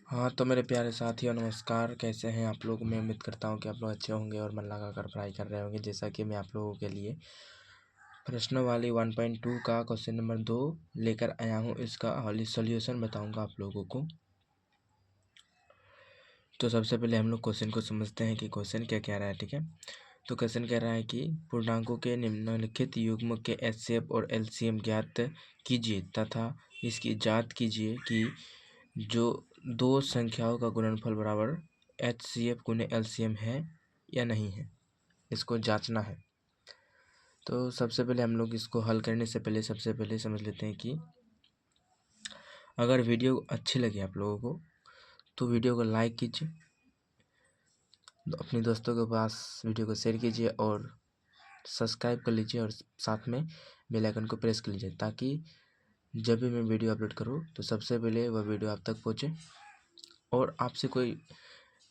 हाँ तो मेरे प्यारे साथियों नमस्कार। कैसे हैं आप लोग? मैं उम्मीद करता हूँ कि आप लोग अच्छे होंगे और मन लगा कर पढ़ाई कर रहे होंगे। जैसा कि मैं आप लोगों के लिए प्रश्नावली 1.2 का क्वेश्चन नंबर 2 लेकर आया हूँ। इसका सॉल्यूशन बताऊंगा आप लोगों को। तो सबसे पहले हम लोग क्वेश्चन को समझते हैं कि क्वेश्चन क्या कह रहा है। ठीक है, तो क्वेश्चन कह रहा है कि पूर्णांकों के निम्नलिखित युग्म के एचसीएफ और एलसीएम ज्ञात कीजिए तथा इसकी जांच कीजिए कि जो दो संख्याओं का गुणनफल बराबर एचसीएफ गुने एलसीएम है या नहीं है, इसको जांचना है। तो सबसे पहले हम लोग इसको हल करने से पहले सबसे पहले समझ लेते हैं कि अगर वीडियो अच्छी लगे आप लोगों को तो वीडियो को लाइक कीजिए, अपने दोस्तों के पास वीडियो को शेयर कीजिए और सब्सक्राइब कर लीजिए और साथ में बेल आइकन को प्रेस कर लीजिए ताकि जब भी मैं वीडियो अपलोड करूं तो सबसे पहले वह वीडियो आप तक पहुंचे और आपसे कोई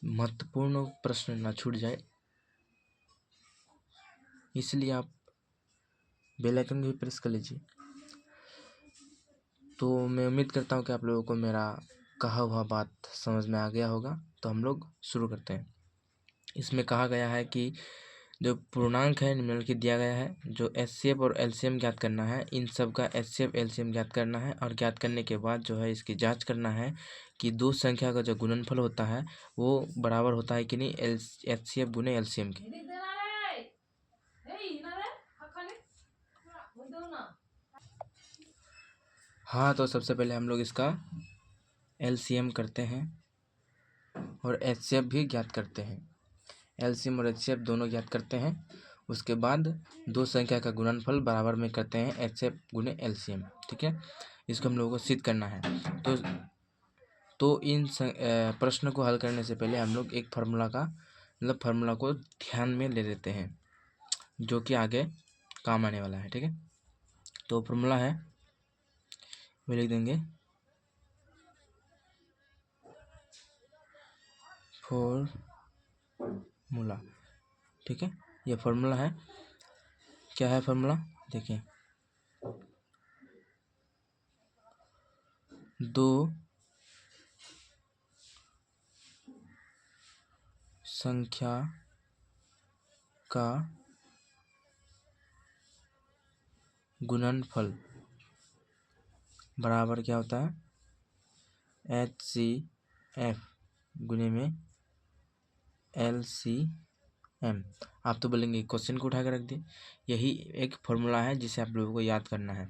महत्वपूर्ण प्रश्न ना छूट जाए। इसलिए आप बेल आइकन भी प्रेस कर लीजिए। तो मैं उम्मीद करता हूँ कि आप लोगों को मेरा कहा हुआ बात समझ में आ गया होगा। तो हम लोग शुरू करते हैं। इसमें कहा गया है कि जो पूर्णांक है निम्नलिखित दिया गया है, जो एचसीएफ और एलसीएम ज्ञात करना है, इन सब का एचसीएफ एलसीएम ज्ञात करना है और ज्ञात करने के बाद जो है इसकी जांच करना है कि दो संख्या का जो गुणनफल होता है वो बराबर होता है कि नहीं एचसीएफ गुने एलसीएम के। हाँ तो सबसे पहले हम लोग इसका एलसीएम करते हैं और एचसीएफ भी ज्ञात करते हैं। एलसीएम और एचसीएफ दोनों ज्ञात करते हैं। उसके बाद दो संख्या का गुणनफल बराबर में करते हैं एचसीएफ गुने एलसीएम। ठीक है, इसको हम लोगों को सिद्ध करना है। तो इन प्रश्न को हल करने से पहले हम लोग एक फार्मूला को ध्यान में ले लेते हैं जो कि आगे काम आने वाला है। ठीक है, तो फार्मूला है वो लिख देंगे फॉर्मूला। ठीक है, ये फार्मूला है। क्या है फार्मूला? देखिए, दो संख्या का गुणनफल बराबर क्या होता है एचसीएफ गुने में एलसीएम। आप तो बोलेंगे क्वेश्चन को उठा कर रख दिए। यही एक फॉर्मूला है जिसे आप लोगों को याद करना है,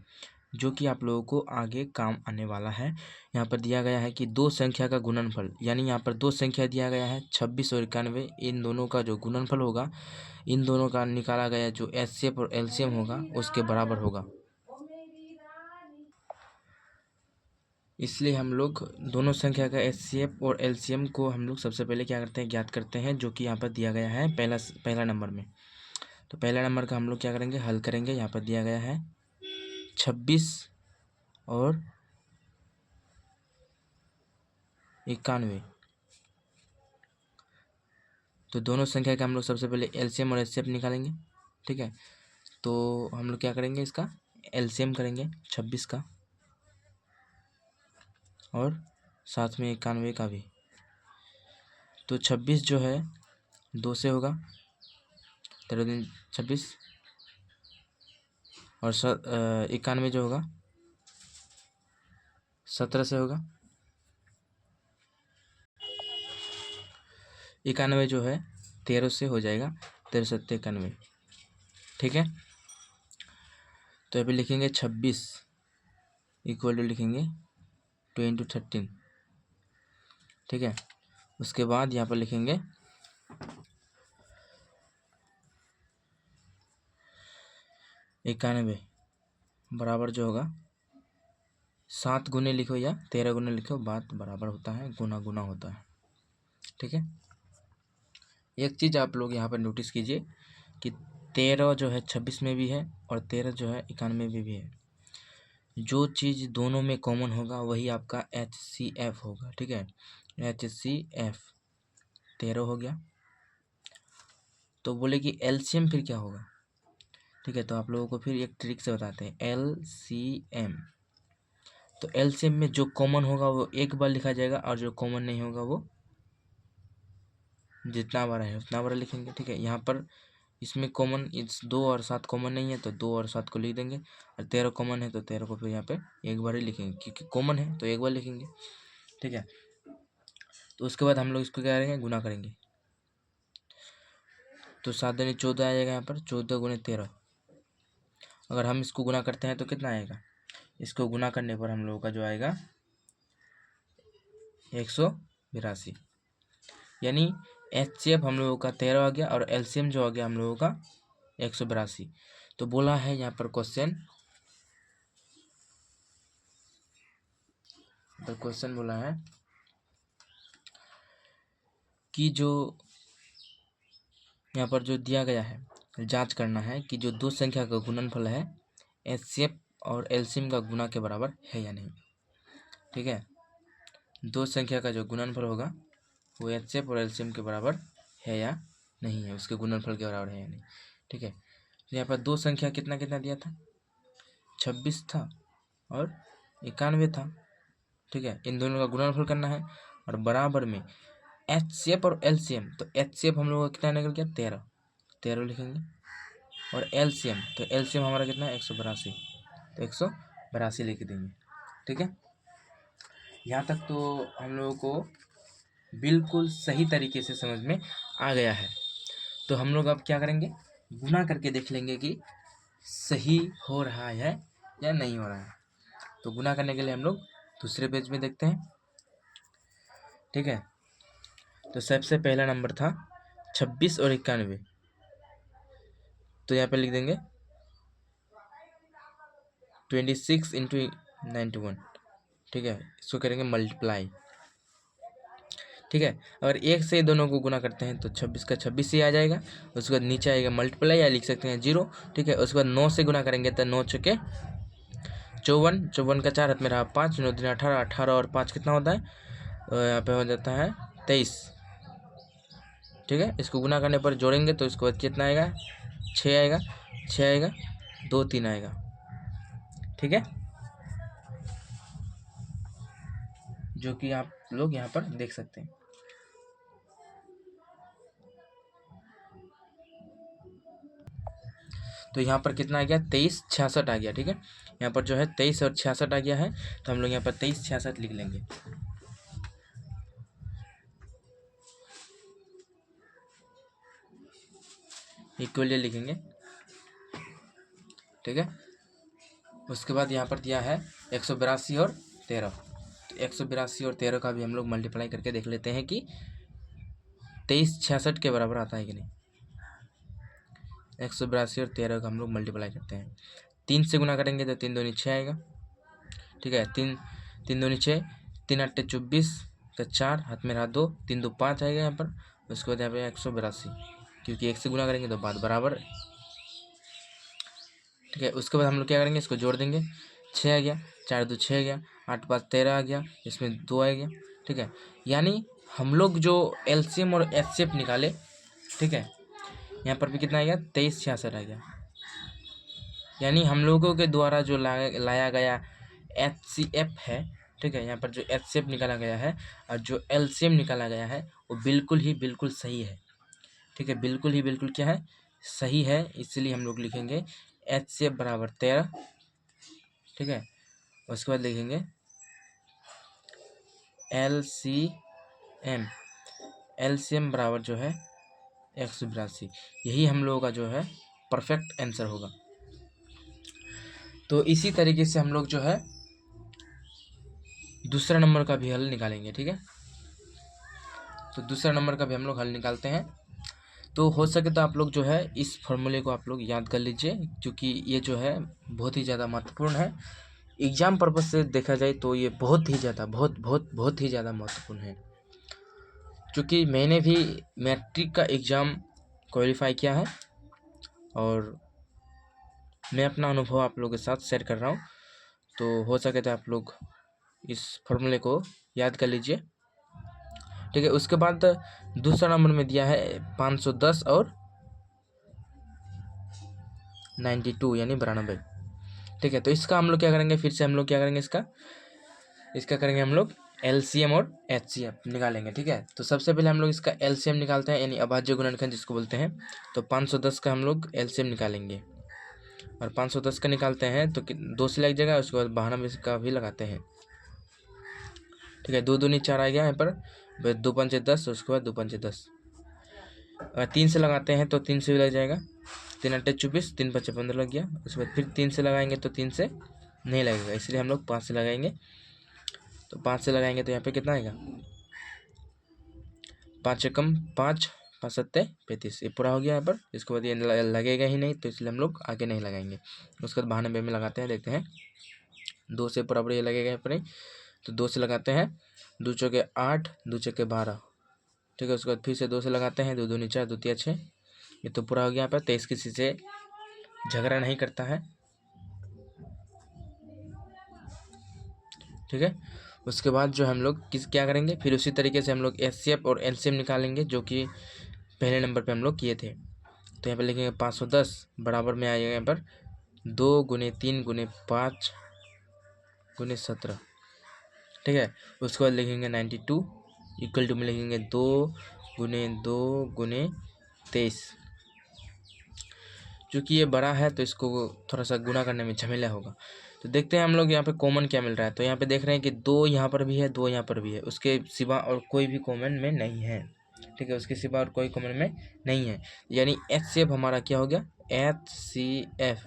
जो कि आप लोगों को आगे काम आने वाला है। यहाँ पर दिया गया है कि दो संख्या का गुणनफल, यानी यहाँ पर दो संख्या दिया गया है 26 और 91। इन दोनों का जो गुणनफल होगा, इन दोनों का निकाला गया जो एचसीएफ और एलसीएम होगा उसके बराबर होगा। इसलिए हम लोग दोनों संख्या का एचसीएफ और एलसीएम को हम लोग सबसे पहले क्या करते हैं, ज्ञात करते हैं, जो कि यहाँ पर दिया गया है पहला नंबर में। तो पहला नंबर का हम लोग क्या करेंगे, हल करेंगे। यहाँ पर दिया गया है 26 और 91। तो दोनों संख्या का हम लोग सबसे पहले एलसीएम और एचसीएफ निकालेंगे। ठीक है, तो हम लोग क्या करेंगे, इसका एलसीएम करेंगे 26 का और साथ में 91 का भी। तो 26 जो है 2 से होगा, 13 दिन 26, और 91 जो होगा 17 से होगा। 91 जो है 13 से हो जाएगा, 13 सत्ते 91। ठीक है, तो अभी लिखेंगे 26 इक्वल टू लिखेंगे 2 × 13। ठीक है, उसके बाद यहाँ पर लिखेंगे 91 बराबर जो होगा 7 गुने लिखो या 13 गुने लिखो, बात बराबर होता है, गुना गुना होता है। ठीक है, एक चीज़ आप लोग यहाँ पर नोटिस कीजिए कि 13 जो है 26 में भी है और 13 जो है 91 में भी है। जो चीज़ दोनों में कॉमन होगा वही आपका एचसीएफ होगा। ठीक है, एचसीएफ 13 हो गया। तो बोले कि एलसीएम फिर क्या होगा। ठीक है, तो आप लोगों को फिर एक ट्रिक से बताते हैं। एलसीएम तो एलसीएम में जो कॉमन होगा वो एक बार लिखा जाएगा और जो कॉमन नहीं होगा वो जितना बार है उतना बार लिखेंगे। ठीक है, यहाँ पर इसमें कॉमन इस 2 और 7 कॉमन नहीं है तो 2 और 7 को लिख देंगे, और 13 कॉमन है तो 13 को फिर यहाँ पे एक बार ही लिखेंगे, क्योंकि कॉमन है तो एक बार लिखेंगे। ठीक है, तो उसके बाद हम लोग इसको क्या करेंगे, गुना करेंगे। तो 7 दूनी 14 आ जाएगा, यहाँ पर 14 गुने 13। अगर हम इसको गुना करते हैं तो कितना आएगा, इसको गुना करने पर हम लोगों का जो आएगा 182, यानी एचसीएफ हम लोगों का 13 आ गया और एलसीएम जो आ गया हम लोगों का 182। तो बोला है यहाँ पर क्वेश्चन बोला है कि जो यहाँ पर जो दिया गया है, जांच करना है कि जो दो संख्या का गुणनफल है एचसीएफ और एलसीएम का गुना के बराबर है या नहीं। ठीक है, दो संख्या का जो गुणनफल होगा वो एचसीएफ और एलसीएम के बराबर है या नहीं है, उसके गुणनफल के बराबर है या नहीं। ठीक है, तो यहाँ पर दो संख्या कितना कितना दिया था, 26 था और 91 था। ठीक है, इन दोनों का गुणनफल करना है और बराबर में एचसीएफ और एलसीएम। तो एचसीएफ हम लोग का कितना निकल गया, 13 लिखेंगे, और एलसीएम तो एलसीएम हमारा कितना है 182, तो 182 लिख देंगे। ठीक है, यहाँ तक तो हम लोगों को बिल्कुल सही तरीके से समझ में आ गया है। तो हम लोग अब क्या करेंगे, गुना करके देख लेंगे कि सही हो रहा है या नहीं हो रहा है। तो गुना करने के लिए हम लोग दूसरे पेज में देखते हैं। ठीक है, तो सबसे पहला नंबर था 26 और 91, तो यहाँ पे लिख देंगे 26 इंटू 91। ठीक है, इसको करेंगे मल्टीप्लाई। ठीक है, अगर एक से दोनों को गुना करते हैं तो 26 का 26 ही आ जाएगा, उसके बाद नीचे आएगा मल्टीप्लाई या लिख सकते हैं 0। ठीक है, उसके बाद 9 से गुना करेंगे तो 9 चौके 54, 54 का 4 हाथ में रहा 5, 9 दिन 18, 18 और 5 कितना होता है, यहाँ पे हो जाता है 23। ठीक है, इसको गुना करने पर जोड़ेंगे तो इसके बाद कितना आएगा, 6 आएगा, 6 आएगा, 2 3 आएगा। ठीक है, जो कि आप लोग यहाँ पर देख सकते हैं। तो यहाँ पर कितना आ गया, 23 66 आ गया। ठीक है, यहाँ पर जो है 23 और 66 आ गया है, तो हम लोग यहाँ पर 23 66 लिख लेंगे। इक्वली लिखेंगे। ठीक है, उसके बाद यहाँ पर दिया है 182 और 13, तो 182 और 13 का भी हम लोग मल्टीप्लाई करके देख लेते हैं कि 23 66 के बराबर आता है कि नहीं। 182 और 13 का हम लोग मल्टीप्लाई करते हैं, 3 से गुना करेंगे तो 3 दूनी 6 आएगा। ठीक है, 3 दूनी 6, 3 8 24 का 4 हाथ में रहा 2, 3 2 5 आएगा यहाँ पर। उसके बाद यहाँ पे 182, क्योंकि 1 से गुना करेंगे तो बात बराबर। ठीक है, उसके बाद हम लोग क्या करेंगे, इसको जोड़ देंगे, 6 आ गया, 4 2 6 आ गया, 8 5 13 आ गया, इसमें 2 आ गया। ठीक है, यानी हम लोग जो एलसीएम और एचसीएफ निकाले, ठीक है, यहाँ पर भी कितना आ गया, 23 66 आ गया। यानी हम लोगों के द्वारा जो लाया गया एचसीएफ है, ठीक है, यहाँ पर जो एचसीएफ निकाला गया है और जो एलसीएम निकाला गया है वो बिल्कुल सही है। ठीक है, बिल्कुल क्या है, सही है, इसलिए हम लोग लिखेंगे एचसीएफ बराबर 13। ठीक है, उसके बाद लिखेंगे एलसीएम बराबर जो है 182। यही हम लोगों का जो है परफेक्ट आंसर होगा। तो इसी तरीके से हम लोग जो है दूसरा नंबर का भी हल निकालेंगे। ठीक है, तो दूसरा नंबर का भी हम लोग हल निकालते हैं। तो हो सके तो आप लोग जो है इस फॉर्मूले को आप लोग याद कर लीजिए, क्योंकि ये जो है बहुत ही ज़्यादा महत्वपूर्ण है। एग्ज़ाम पर्पज से देखा जाए तो ये बहुत ही ज़्यादा महत्वपूर्ण है, क्योंकि मैंने भी मैट्रिक का एग्ज़ाम क्वालिफाई किया है और मैं अपना अनुभव आप लोगों के साथ शेयर कर रहा हूँ। तो हो सके तो आप लोग इस फॉर्मूले को याद कर लीजिए। ठीक है, उसके बाद दूसरा नंबर में दिया है 510 और 92 यानी 92। ठीक है, तो इसका हम लोग क्या करेंगे, फिर से हम लोग क्या करेंगे, इसका इसका करेंगे हम लोग एलसीएम और एचसीएफ निकालेंगे। ठीक है, तो सबसे पहले हम लोग इसका एलसीएम निकालते हैं, यानी अभाज्य गुणनखंड जिसको बोलते हैं। तो 510 का हम लोग एलसीएम निकालेंगे, और 510 का निकालते हैं तो 2 से लग जाएगा, उसके बाद 92 का भी लगाते हैं। ठीक है, 2 दूनी 4 आ गया यहाँ पर, 2 पंचे 10, उसके बाद 2 पंचे 10। अगर 3 से लगाते हैं तो 3 से भी लग जाएगा, 3 अट्ठे 24, 3 पच्चे 15 लग गया। उसके बाद फिर 3 से लगाएंगे तो 3 से नहीं लगेगा, इसलिए हम लोग 5 से लगाएंगे। तो 5 से लगाएंगे तो यहाँ पे कितना आएगा, 5 एकम 5, 5 सत्ते 35, ये पूरा हो गया यहाँ पर। इसके बाद ये लगेगा ही नहीं, तो इसलिए हम लोग आगे नहीं लगाएंगे। उसके बाद 92 में लगाते हैं, देखते हैं 2 से बराबर ये लगेगा यहाँ पर नहीं, तो 2 से लगाते हैं, 2 चौके 8, 2 चौके 12। ठीक है, उसके बाद फिर से 2 से लगाते हैं, 2 दूनी 4, 2 तिया 6, ये तो पूरा हो गया यहाँ पर। 23 किसी से झगड़ा नहीं करता है। ठीक है, उसके बाद जो हम लोग क्या करेंगे, फिर उसी तरीके से हम लोग एचसीएफ और एलसीएम निकालेंगे, जो कि पहले नंबर पे हम लोग किए थे। तो यहाँ पे लिखेंगे 510 बराबर में आएगा यहाँ पर 2 गुने 3 गुने 5 गुने 17। ठीक है, उसके बाद लिखेंगे 92 इक्वल टू में लिखेंगे 2 गुने 2 गुने 23। चूँकि ये बड़ा है तो इसको थोड़ा सा गुना करने में झमेला होगा। तो देखते हैं हम लोग यहाँ पे कॉमन क्या मिल रहा है। तो यहाँ पे देख रहे हैं कि 2 यहाँ पर भी है, 2 यहाँ पर भी है, उसके सिवा और कोई भी कॉमन में नहीं है। ठीक है, उसके सिवा और कोई कॉमन में नहीं है, यानी एचसीएफ हमारा क्या हो गया, एचसीएफ।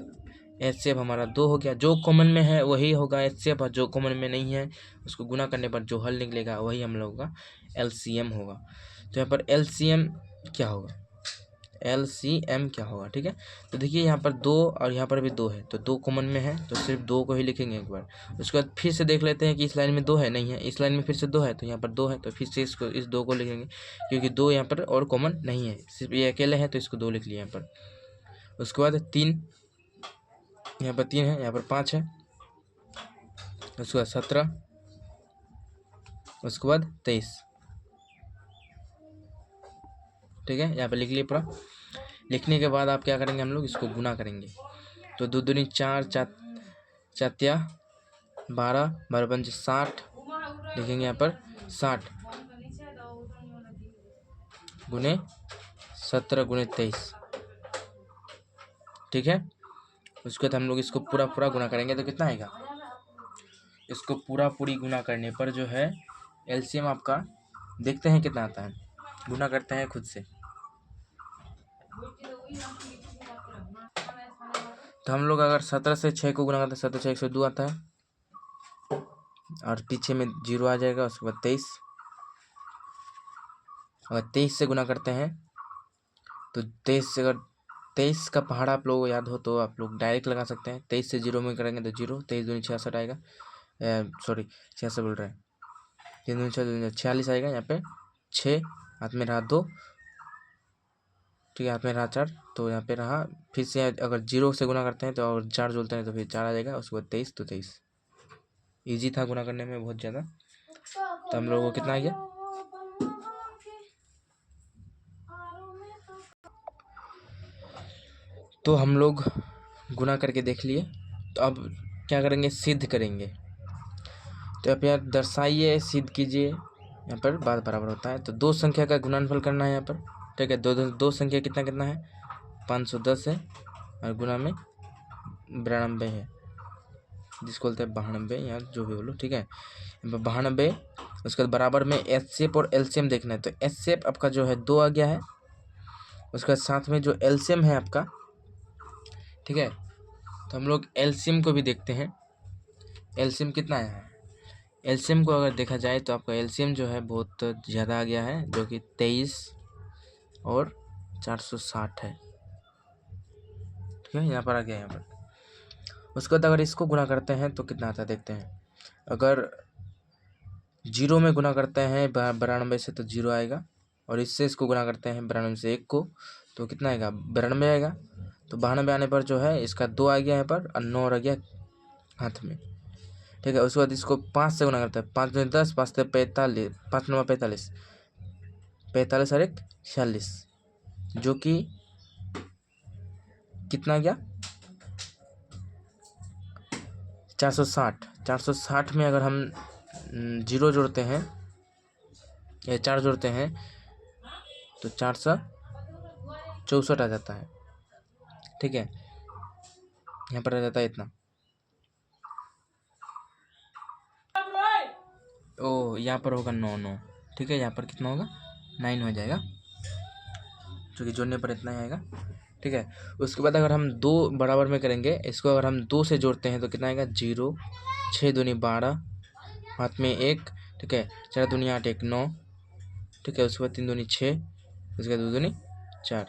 एचसीएफ हमारा 2 हो गया, जो कॉमन में है वही होगा एचसीएफ, और जो कॉमन में नहीं है उसको गुना करने पर जो हल निकलेगा वही हम लोग का एलसीएम होगा। तो यहाँ पर एलसीएम क्या होगा, एलसीएम क्या होगा। ठीक है, तो देखिए यहाँ पर 2 और यहाँ पर भी 2 है, तो 2 कॉमन में है तो सिर्फ 2 को ही लिखेंगे एक बार। उसके बाद फिर से देख लेते हैं कि इस लाइन में 2 है, नहीं है, इस लाइन में फिर से 2 है, तो यहाँ पर 2 है, तो फिर से इसको इस 2 को लिखेंगे, क्योंकि 2 यहाँ पर और कॉमन नहीं है, सिर्फ ये अकेले है तो इसको 2 लिख लिया यहाँ पर। उसके बाद 3, यहाँ पर 3 है, यहाँ पर 5 है, उसके बाद 17, उसके बाद 23। ठीक है, यहाँ पर लिख लिए पूरा। लिखने के बाद आप क्या करेंगे, हम लोग इसको गुना करेंगे। तो 2 दूनी 4, 4 12, 12 पंच 60, लिखेंगे यहाँ पर 60 गुने 17 गुने 23। ठीक है, उसके बाद हम लोग इसको पूरा पूरा गुना करेंगे तो कितना आएगा, इसको पूरा पूरी गुना करने पर जो है एलसीएम आपका देखते हैं कितना आता है, गुना करते हैं खुद से। तो हम लोग अगर 17 से 6 को गुना करते हैं, 17 6 102 आता है, और पीछे में 0 आ जाएगा। उसके बाद 23, अगर 23 से गुना करते हैं तो 23 से, अगर 23 का पहाड़ा आप लोगों को याद हो तो आप लोग डायरेक्ट लगा सकते हैं। 23 से 0 में करेंगे तो 0, 23 दूनी 66 आएगा, सॉरी 66 बोल रहे हैं, 3 दूनी 6 46 आएगा। यहाँ पे 6 हाथ में रहा 2, ठीक है, हाथ में रहा 4, तो यहाँ पे रहा, फिर से अगर 0 से गुना करते हैं तो और 4 जोड़ते हैं तो फिर 4 आ जाएगा। उसके बाद 23, तो 23 ईजी था गुना करने में बहुत ज़्यादा। तो हम लोगों को कितना आ गया, तो हम लोग गुना करके देख लिए। तो अब क्या करेंगे, सिद्ध करेंगे। तो आप यहाँ दर्शाइए, सिद्ध कीजिए, यहाँ पर बात बराबर होता है। तो 2 संख्या का गुणनफल करना है यहाँ पर। ठीक है, दो संख्या कितना कितना है, 510 है, और गुना में 92 है, जिसको बोलते हैं 92, या जो भी बोलो। ठीक है, 92, उसके बाद बराबर में एचसीएफ और एलसीएम देखना है। तो एचसीएफ आपका जो है 2 आ गया है, उसके बाद साथ में जो एलसीएम है आपका, ठीक है, तो हम लोग एलसीएम को भी देखते हैं। एलसीएम कितना आया है, एलसीएम को अगर देखा जाए तो आपका एलसीएम जो है बहुत ज़्यादा आ गया है, जो कि 23 और 460 है। ठीक है, यहाँ पर आ गया, यहाँ पर। उसके बाद अगर इसको गुना करते हैं तो कितना आता है देखते हैं। अगर 0 में गुना करते हैं 92 से तो 0 आएगा, और इससे इसको गुना करते हैं 92 से 1 को, तो कितना आएगा, 92 आएगा। तो 92 आने पर जो है इसका 2 आ गया यहाँ पर, और 9 आ गया हाथ में। ठीक है, उसके बाद इसको 5 से गुना करते हैं, 5 दूनी 10, 5 से 45, 5 9 45, 45 और 1 46, जो कि कितना गया, 460। 460 में अगर हम जीरो जोड़ते हैं या 4 जोड़ते हैं तो 464 आ जाता है। ठीक है, यहाँ पर आ जाता है इतना। ओ यहाँ पर होगा 9। ठीक है, यहाँ पर कितना होगा 9 हो जाएगा, क्योंकि जोड़ने पर इतना ही आएगा। ठीक है, उसके बाद अगर हम 2 बराबर में करेंगे, इसको अगर हम 2 से जोड़ते हैं तो कितना आएगा 0, 6 दूनी 12, हाथ में 1। ठीक है, 4 दूनी 8, 1 9। ठीक है, उसके बाद 3 दूनी 6, उसके बाद 2 दूनी 4।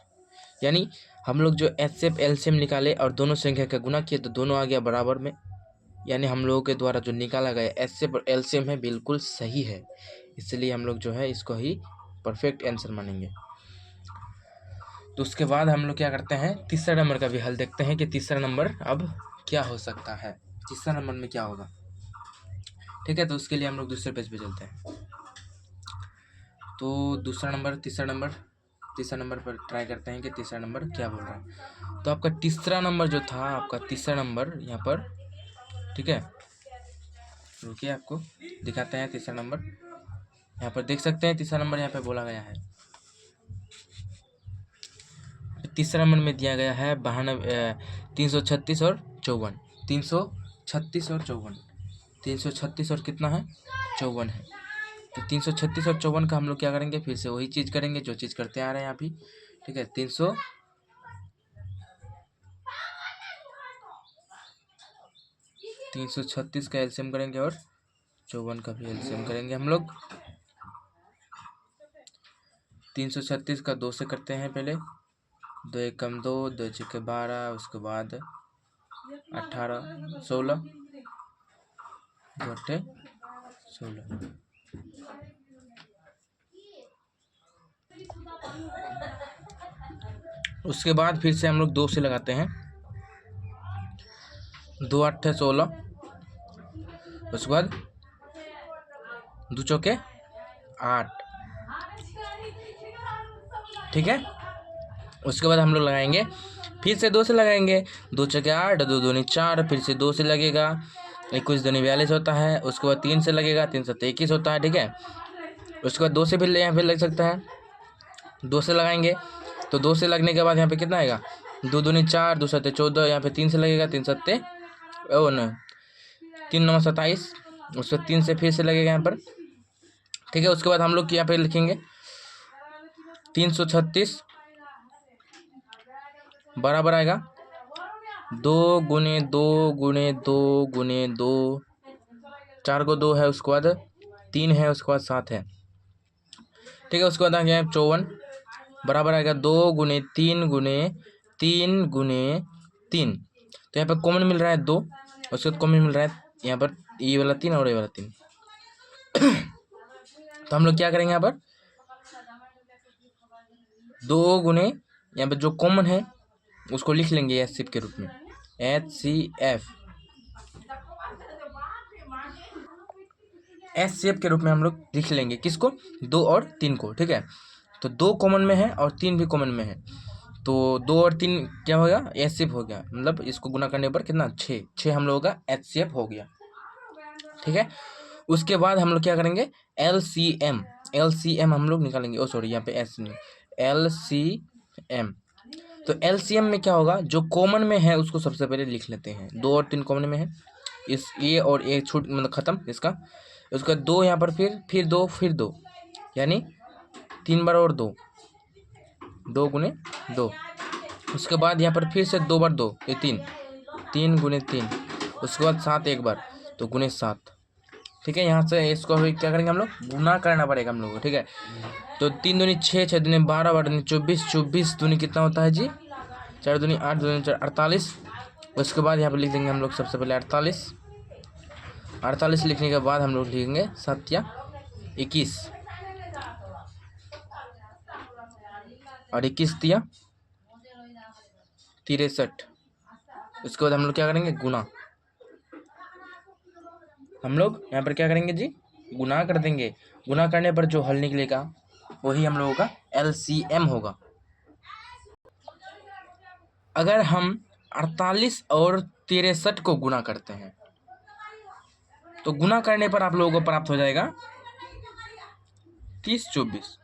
यानी हम लोग जो एचसीएफ एलसीएम निकाले और दोनों संख्या का गुना किए तो दोनों आ गया बराबर में। यानी हम लोगों के द्वारा जो निकाला गया एचसीएफ और एलसीएम है बिल्कुल सही है, इसलिए हम लोग जो है इसको ही परफेक्ट आंसर मानेंगे। तो उसके बाद हम लोग क्या करते हैं, तीसरा नंबर का भी हल देखते हैं कि तीसरा नंबर अब क्या हो सकता है, तीसरा नंबर में क्या होगा। ठीक है, तो उसके लिए हम लोग दूसरे पेज पे चलते हैं। तो तीसरा नंबर पर ट्राई करते हैं कि तीसरा नंबर क्या बोल रहा है। तो आपका तीसरा नंबर जो था, आपका तीसरा नंबर यहाँ पर, ठीक है, रुकिए आपको दिखाते हैं तीसरा नंबर। यहाँ पर देख सकते हैं तीसरा नंबर यहाँ पे बोला गया है। तीसरा नंबर में दिया गया है 336 और 54। 336 और 54, 336 और कितना है 54 है। तो 336 और 54 का हम लोग क्या करेंगे, फिर से वही चीज़ करेंगे जो चीज़ करते आ रहे हैं अभी। ठीक है, 336 का एलसीएम करेंगे और 54 का भी एलसीएम करेंगे हम लोग। 336 का 2 से करते हैं पहले, 2 एक कम 2, 2 छक्के 12, उसके बाद 18, 16, 2 अट्ठे 16। उसके बाद फिर से हम लोग 2 से लगाते हैं, 2 अट्ठे 16, उसके बाद 2 चौके 8। ठीक है, उसके बाद हम लोग लगाएंगे, फिर से 2 से लगाएंगे, 2 चौके 8, 2 दूनी 4, फिर से 2 से लगेगा, 21 दूनी 42 होता है। उसके बाद 3 से लगेगा, 3 7 21 होता है। ठीक है, उसके बाद 2 से फिर यहाँ पे लग सकता है, 2 से लगाएंगे तो 2 से लगने के बाद यहाँ पे कितना आएगा, 2 दूनी 4, 2 7 14, यहाँ पे 3 से लगेगा, 3 7 नहीं 3 9 27, उसके 3 से फिर से लगेगा यहाँ पर। ठीक है, उसके बाद हम लोग यहाँ पे लिखेंगे 336 बराबर आएगा 2 गुने 2 गुने 2 गुने 2, 4 को 2 है, उसके बाद 3 है, उसके बाद 7 है। ठीक है, उसके बाद आ गया 54 बराबर आएगा 2 गुने 3 गुने 3 गुने 3। तो यहाँ पर कॉमन मिल रहा है 2, उसके बाद कॉमन मिल रहा है यहाँ पर ये वाला 3 और ये वाला 3। तो हम लोग क्या करेंगे, यहाँ पर 2 गुने, यहाँ पर जो कॉमन है उसको लिख लेंगे एचसीएफ के रूप में, एचसीएफ के रूप में हम लोग लिख लेंगे किसको, 2 और 3 को। ठीक है, तो 2 कॉमन में है और 3 भी कॉमन में है, तो 2 और 3 क्या हो गया, एचसीएफ हो गया। मतलब इसको गुना करने पर कितना 6 हम लोगों का एचसीएफ हो गया। ठीक है, उसके बाद हम लोग क्या करेंगे, एलसीएम हम लोग निकालेंगे। ओ सॉरी, यहाँ पे एस नहीं, एलसीएम। तो एलसीएम में क्या होगा, जो कॉमन में है उसको सबसे पहले लिख लेते हैं। 2 और 3 कॉमन में है, इस ये और ये छूट मतलब खत्म इसका। उसका 2 यहाँ पर, फिर 2, फिर 2, यानी 3 बार और 2, 2 गुने 2। उसके बाद यहाँ पर फिर से 2 बार 2, ये 3, 3 गुने 3। उसके बाद 7 एक बार, तो गुने 7। ठीक है, यहाँ से इसको क्या करेंगे हम लोग, गुना करना पड़ेगा हम लोग को। ठीक है, तो 3 दूनी 6, 6 दूनी 12, 12 दूनी 24, 24 दूनी कितना होता है जी 4 दूनी 8, 2 दूनी 4 48। उसके बाद यहाँ पर लिख देंगे हम लोग सबसे पहले 48। 48 लिखने के बाद हम लोग लिखेंगे 7 या 21 और 21 दिया 63। उसके बाद हम लोग क्या करेंगे, गुना। हम लोग यहाँ पर क्या करेंगे जी, गुना कर देंगे। गुना करने पर जो हल निकलेगा वही हम लोगों का एलसीएम होगा। अगर हम 48 और 63 को गुना करते हैं तो गुना करने पर आप लोगों को प्राप्त हो जाएगा 30/24।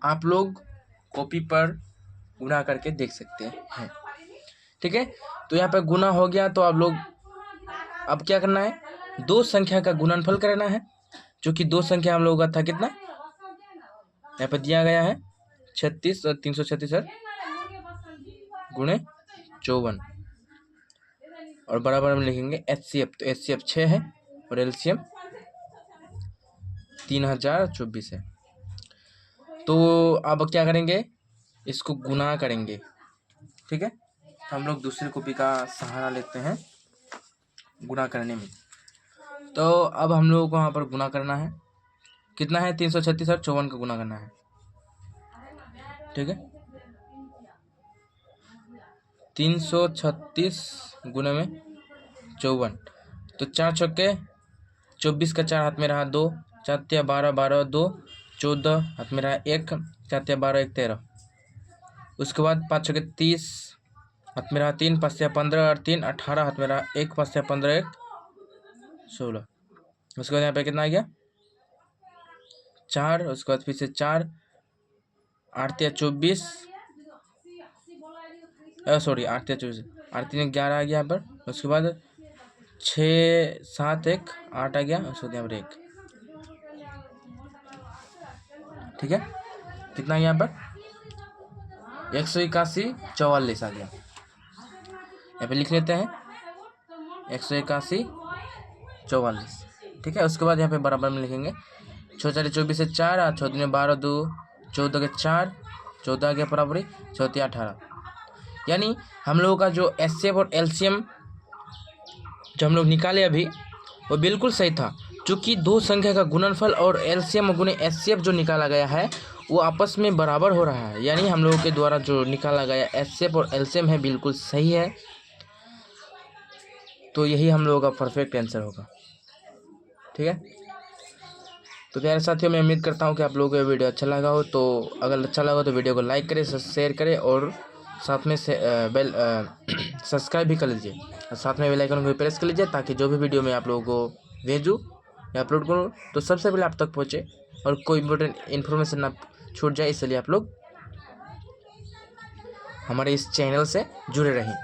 आप लोग कॉपी पर गुना करके देख सकते हैं। ठीक है, तो यहाँ पे गुना हो गया। तो आप लोग अब क्या करना है, दो संख्या का गुणनफल करना है, जो कि दो संख्या हम लोगों का था कितना, यहाँ पे दिया गया है 36 और 336 गुणे 54, और बराबर में लिखेंगे HCF। तो HCF 6 है और LCM 3024 है। तो अब क्या करेंगे, इसको गुना करेंगे। ठीक है, तो हम लोग दूसरी कॉपी का सहारा लेते हैं गुना करने में। तो अब हम लोगों को यहाँ पर गुना करना है, कितना है 336 और 54 का गुना करना है। ठीक है, 336 गुने में 54, तो 4 छक्के 24 का 4 हाथ में रहा 2, 4 तिया 12, 12 2 14 हाथ में रहा 1, 4 तिया 12 1 13। उसके बाद 5 छक्के 30 हाथ में रहा 3, 5 तिया 15 और 3 18 हाथ में रहा 1, 5 तिया 15 1 16। उसके बाद यहाँ पे कितना आ गया 4, उसके बाद फिर से 4, 8 तिया 24, सॉरी 8 तिया 24, 8 3 11 आ गया यहाँ पर। उसके बाद 6 7 1 8 आ गया, उसके बाद यहाँ पर 1। ठीक है, कितना यहाँ पर 181 44 आ गया। यहाँ पे लिख लेते हैं 181 44। ठीक है, उसके बाद यहाँ पे बराबर में लिखेंगे 6 4 24 से 4, 8 6 3 12 2 14 के 4, 14 के बराबरी 6 18। यानी हम लोगों का जो HCF और LCM जो हम लोग निकाले अभी, वो बिल्कुल सही था, क्योंकि दो संख्या का गुणनफल और LCM गुणे HCF जो निकाला गया है वो आपस में बराबर हो रहा है। यानी हम लोगों के द्वारा जो निकाला गया HCF और LCM है बिल्कुल सही है। तो यही हम लोगों का परफेक्ट आंसर होगा। ठीक है, तो प्यारे साथियों, मैं उम्मीद करता हूँ कि आप लोगों को ये वीडियो अच्छा लगा हो। तो अगर अच्छा लगा तो वीडियो को लाइक करें, शेयर करें और साथ में से सब्सक्राइब भी कर लीजिए, और साथ में बेल आइकन को प्रेस कर लीजिए, ताकि जो भी वीडियो मैं आप लोगों को भेजूँ या अपलोड करूँ तो सबसे पहले आप तक पहुँचे और कोई इम्पोर्टेंट इन्फॉर्मेशन ना छूट जाए। इसलिए आप लोग हमारे इस चैनल से जुड़े रहें।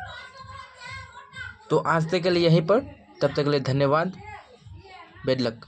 तो आज तक के लिए यहीं पर, तब तक के लिए धन्यवाद। Bed luck.